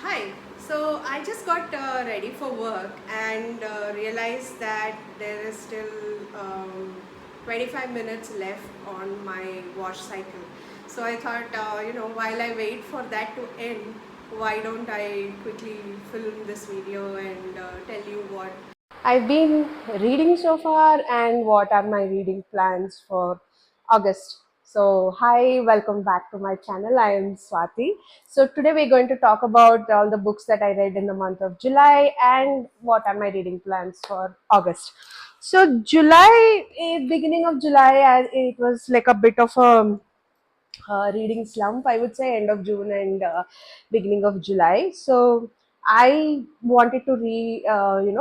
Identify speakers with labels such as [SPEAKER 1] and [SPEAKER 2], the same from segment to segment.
[SPEAKER 1] Hi. So I just got ready for work and realized that there is still 25 minutes left on my wash cycle. So I thought, while I wait for that to end, why don't I quickly film this video and tell you what I've been reading so far and what are my reading plans for August. So, hi, welcome back to my channel. I am Swati. So, today we're going to talk about all the books that I read in the month of July and what are my reading plans for August. So, beginning of July, it was like a bit of a reading slump, I would say, end of June and beginning of July. So I wanted to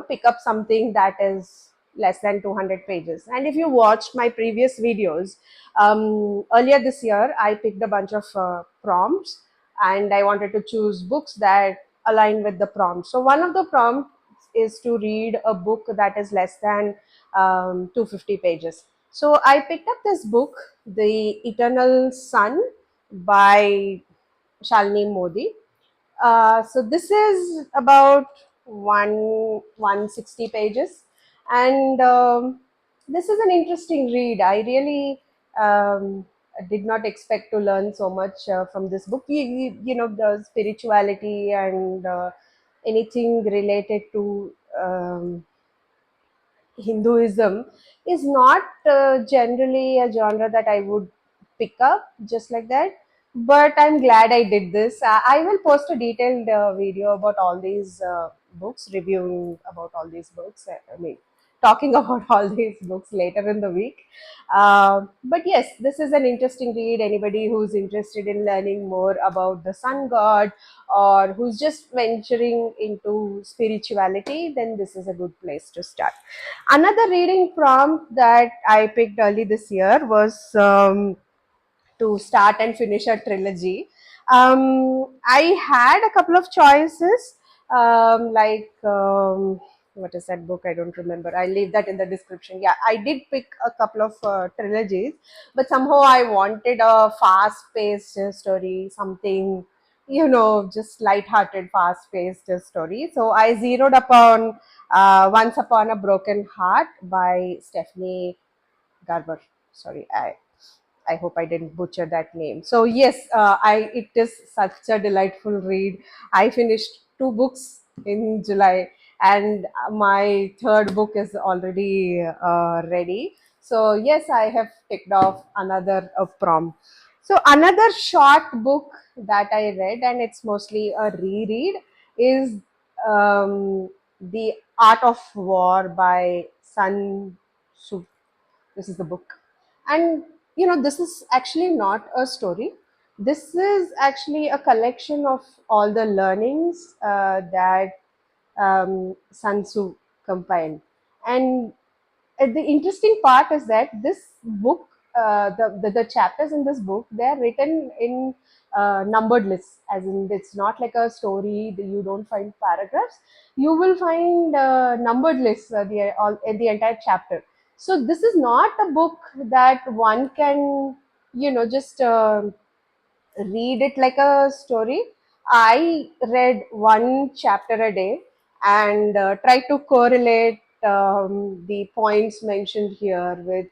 [SPEAKER 1] pick up something that is less than 200 pages. And if you watched my previous videos, earlier this year, I picked a bunch of prompts and I wanted to choose books that align with the prompt. So one of the prompts is to read a book that is less than 250 pages. So I picked up this book, The Eternal Sun by Shalini Modi. So this is about 160 pages, and this is an interesting read. I really did not expect to learn so much from this book. The spirituality and anything related to Hinduism is not generally a genre that I would pick up just like that. But I'm glad I did this. I will post a detailed video about all these books, reviewing about all these books. I mean, talking about all these books later in the week. But yes, this is an interesting read. Anybody who's interested in learning more about the sun god or who's just venturing into spirituality, then this is a good place to start. Another reading prompt that I picked early this year was to start and finish a trilogy. I had a couple of choices, what is that book? I don't remember. I'll leave that in the description. Yeah, I did pick a couple of trilogies, but somehow I wanted a fast paced story, something, just light-hearted, fast-paced story. So I zeroed upon Once Upon a Broken Heart by Stephanie Garber. Sorry, I hope I didn't butcher that name. So yes, I it is such a delightful read. I finished two books in July, and my third book is already ready. So yes, I have ticked off another prompt. So another short book that I read, and it's mostly a reread, is The Art of War by Sun Tzu. This is the book. And this is actually not a story. This is actually a collection of all the learnings that Sun Tzu compiled. And the interesting part is that this book, the chapters in this book, they are written in numbered lists, as in it's not like a story that you don't find paragraphs. You will find numbered lists in the entire chapter. So this is not a book that one can, just read it like a story. I read one chapter a day and try to correlate the points mentioned here with,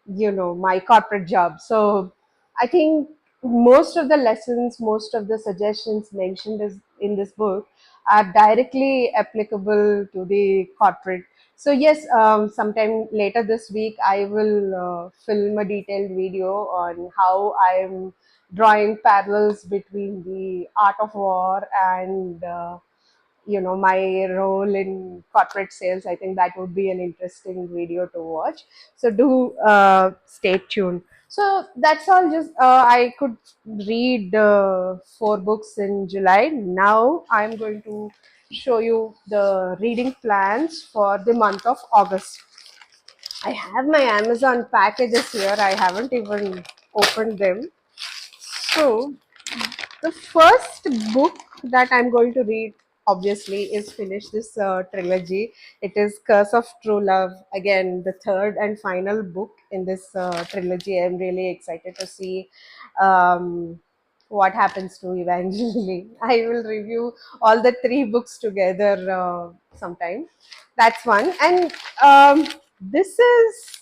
[SPEAKER 1] my corporate job. So I think most of the lessons, most of the suggestions mentioned in this book are directly applicable to the corporate. So yes, sometime later this week, I will film a detailed video on how I'm drawing parallels between the art of war and my role in corporate sales. I think that would be an interesting video to watch, so do stay tuned. So that's all. Just I could read four books in July. Now I'm going to show you the reading plans for the month of August. I have my Amazon packages here. I haven't even opened them. So the first book that I'm going to read, obviously, is finish this trilogy. It is Curse of True Love. Again, the third and final book in this trilogy. I'm really excited to see um, what happens to Evangeline. I will review all the three books together sometime. That's one. And this is,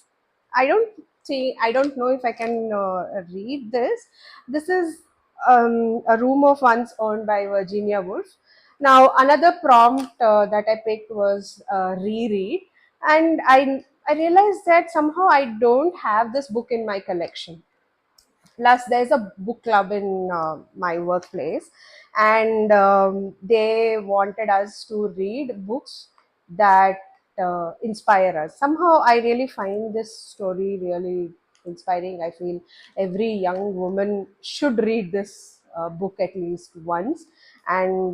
[SPEAKER 1] I don't know if I can read this. This is A Room of One's Own by Virginia Woolf. Now, another prompt that I picked was reread, and I realized that somehow I don't have this book in my collection. Plus there's a book club in my workplace, and they wanted us to read books that inspire us. Somehow I really find this story really inspiring. I feel every young woman should read this book at least once. And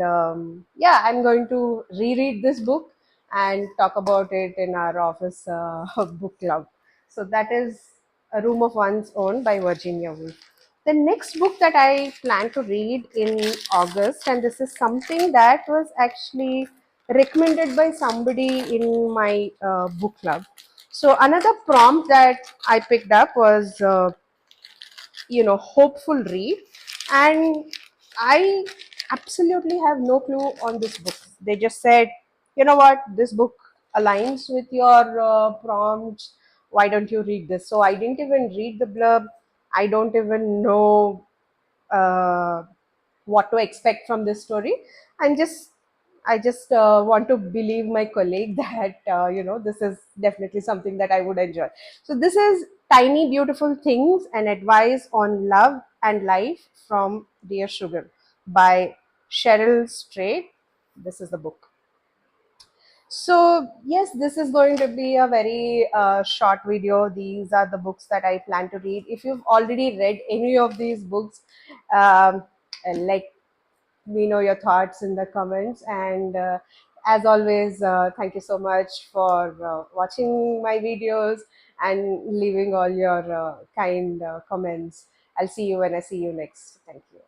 [SPEAKER 1] yeah, I'm going to reread this book and talk about it in our office book club. So that is A Room of One's Own by Virginia Woolf. The next book that I plan to read in August, and this is something that was actually recommended by somebody in my book club. So another prompt that I picked up was hopeful read, and I absolutely have no clue on this book. They just said, you know what, this book aligns with your prompts, why don't you read this? So I didn't even read the blurb. I don't even know uh, what to expect from this story. And just I just want to believe my colleague that this is definitely something that I would enjoy. So this is Tiny Beautiful Things: An Advice on Love and Life from Dear Sugar by Cheryl Strait. This is the book. So yes, this is going to be a very short video. These are the books that I plan to read. If you've already read any of these books, let me know your thoughts in the comments. And as always, thank you so much for watching my videos and leaving all your kind comments. I'll see you when I see you next. Thank you.